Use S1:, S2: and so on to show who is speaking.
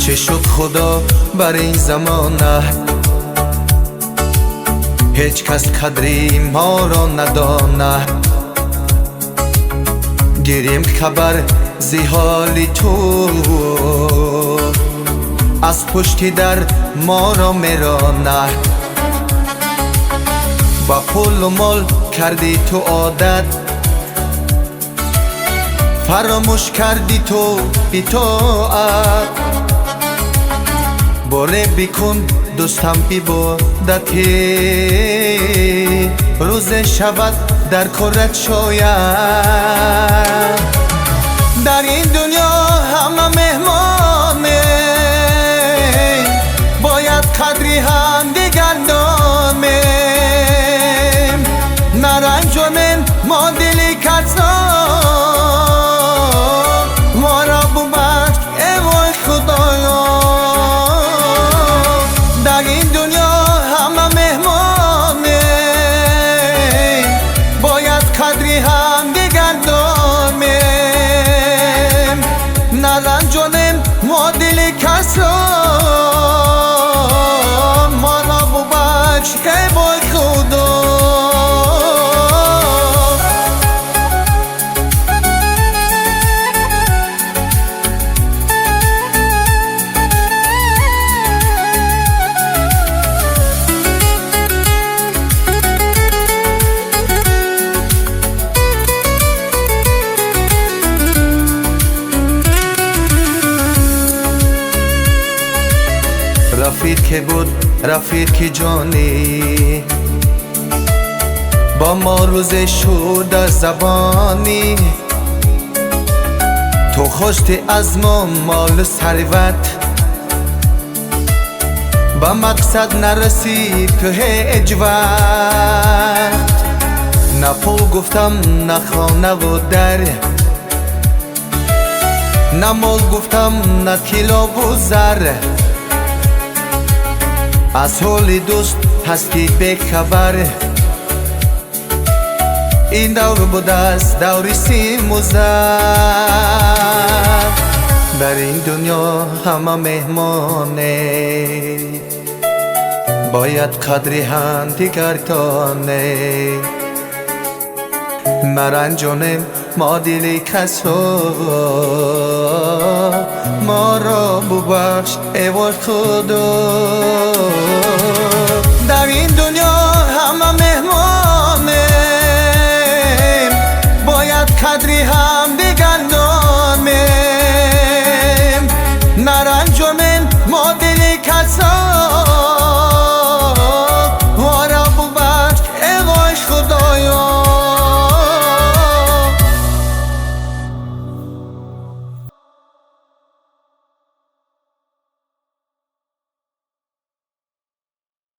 S1: چه شد خدا بر این زمانه، هیچ کس قدری ما را ندانه. گیریم خبر زی حال تو، از پشت در ما را میرانه. با پول و مال کردی تو عادت، فراموش کردی تو بی‌طاعت. باره بکن دوستم بی بودتی، روز شود در کارت شاید. در این دنیا همه مهمانه، باید قدری هم دیگر دامیم. نرنجانیم ما دلی کسا، ما را ببخش ای وای خدایا. در این دنیا همه مهمانه، باید قدری هم دیگر دامیم. نرنجانیم ما دلی کسا، ما را ببخش ای وای خدا. رفیقی بود رفیقی جانی، با ما روز شد زبانی. تو خواستی از ما مال ثروت، با مقصد نرسید که هیچ وقت. نه پول گفتم نه خانه و در، نه مال گفتم نه طلا و زر. از حال دوست هستی بی‌خبر، این دور بود از دور سیم و زر. در این دنیا همه مهمانه، باید قدری هم دیگر دانه. نرنجانیم ما دلی کسا، ما را ببخش ای وای خدا. در این دنیا همه مهمانیم، باید قدری هم دیگر دامیم. نرنجانیم ما دلی کسا،